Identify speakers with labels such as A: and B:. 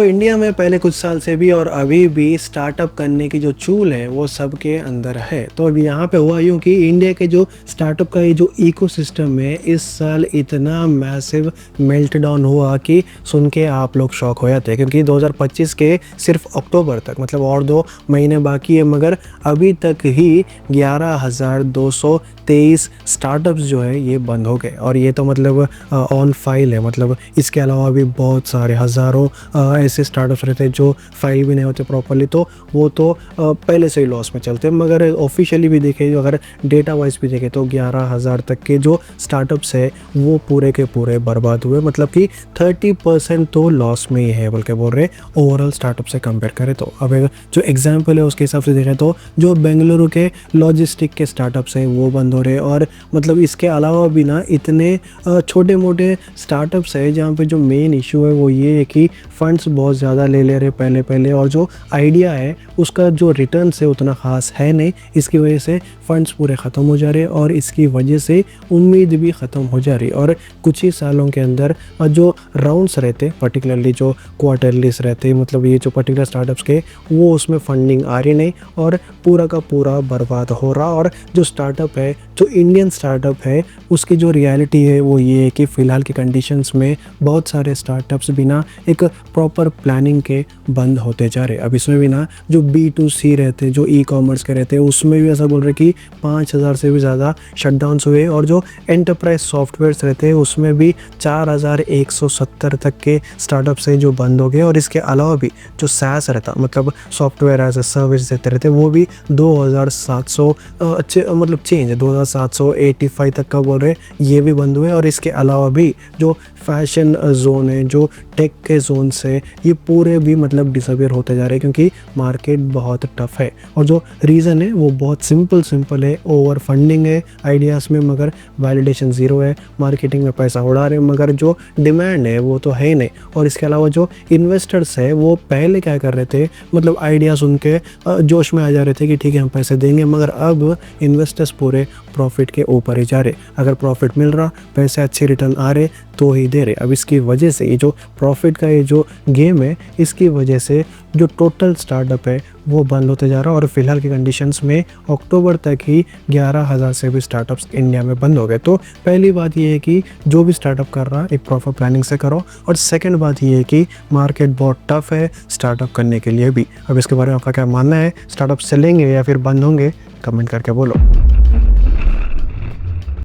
A: India में पहले कुछ साल से भी और अभी भी स्टार्टअप करने की जो चूल है वो सबके अंदर है। तो अभी यहाँ पे हुआ यूँ कि इंडिया के जो स्टार्टअप का ये जो इकोसिस्टम है इस साल इतना मैसिव मेल्टडाउन हुआ कि सुन के आप लोग शॉक हो जाते हैं, क्योंकि 2025 के सिर्फ अक्टूबर तक मतलब और 2 महीने बाकी है, मगर अभी तक ही 11,223 स्टार्टअप्स जो है ये बंद हो गए। और ये तो मतलब ऑन फाइल है, मतलब इसके अलावा भी बहुत सारे हज़ारों ऐसे स्टार्टअप्स रहते हैं जो फाइल भी नहीं होते प्रॉपर्ली, तो वो तो पहले से ही लॉस में चलते हैं। मगर ऑफिशियली भी देखें, अगर डेटा वाइज भी देखें तो 11,000 तक के जो स्टार्टअप्स है वो पूरे के पूरे बर्बाद हुए, मतलब कि 30% तो लॉस में ही है बल्कि बोल रहे ओवरऑल स्टार्टअप से कंपेयर करें तो। अब जो एग्जाम्पल है उसके हिसाब से देखें तो जो बेंगलुरु के लॉजिस्टिक के स्टार्टअप्स हैं वो बंद हो रहे, और मतलब इसके अलावा भी ना इतने छोटे मोटे स्टार्टअप्स है जहाँ पे जो मेन इशू है वो ये है कि फंड्स बहुत ज़्यादा ले रहे पहले, और जो आइडिया है उसका जो रिटर्न है उतना ख़ास है नहीं। इसकी वजह से फंड्स पूरे ख़त्म हो जा रहे और इसकी वजह से उम्मीद भी ख़त्म हो जा रही। और कुछ ही सालों के अंदर जो राउंड्स रहते, पर्टिकुलरली जो क्वार्टरलीस रहते, मतलब ये जो पर्टिकुलर स्टार्टअप्स के वो उसमें फंडिंग आ रही नहीं और पूरा का पूरा बर्बाद हो रहा। और जो स्टार्टअप है, जो इंडियन स्टार्टअप है, उसकी जो रियलिटी है वो ये है कि फ़िलहाल की कंडीशंस में बहुत सारे स्टार्टअप्स बिना एक प्रॉपर प्लानिंग के बंद होते जा रहे। अब इसमें भी ना जो B2C रहते हैं, जो ई-कॉमर्स के रहते हैं, उसमें भी ऐसा बोल रहे कि 5,000 से भी ज़्यादा शटडाउन्स हुए, और जो एंटरप्राइज सॉफ्टवेयर्स रहते हैं उसमें भी 4,170 तक के स्टार्टअप्स हैं जो बंद हो गए। और इसके अलावा भी जो SaaS रहता, मतलब सॉफ्टवेयर एज ए सर्विस देते रहते, वो भी 2,700 अच्छे मतलब चेंज है, 2,785 तक का बोल रहे ये भी बंद हुए। और इसके अलावा भी जो फैशन जोन है, जो टेक के जोन से, ये पूरे भी मतलब डिसअपियर होते जा रहे हैं, क्योंकि मार्केट बहुत टफ है। और जो रीज़न है वो बहुत सिंपल है, ओवर फंडिंग है आइडियाज़ में, मगर वैलिडेशन ज़ीरो है। मार्केटिंग में पैसा उड़ा रहे मगर जो डिमांड है वो तो है ही नहीं। और इसके अलावा जो इन्वेस्टर्स है वो पहले क्या कर रहे थे, मतलब आइडिया सुन के जोश में आ जा रहे थे कि ठीक है हम पैसे देंगे, मगर अब इन्वेस्टर्स पूरे प्रॉफिट के ऊपर ही जा रहे। अगर प्रॉफिट मिल रहा, पैसे अच्छे रिटर्न आ रहे तो ही दे रहे। अब इसकी वजह से ये जो प्रॉफिट का ये जो गेम है, इसकी वजह से जो टोटल स्टार्टअप है वो बंद होते जा रहा है। और फिलहाल की कंडीशंस में अक्टूबर तक ही 11,000 से भी स्टार्टअप्स इंडिया में बंद हो गए। तो पहली बात ये है कि जो भी स्टार्टअप कर रहा है एक प्रॉपर प्लानिंग से करो, और सेकंड बात ये है कि मार्केट बहुत टफ है स्टार्टअप करने के लिए भी। अब इसके बारे में आपका क्या मानना है, स्टार्टअप चलेंगे या फिर बंद होंगे, कमेंट करके बोलो।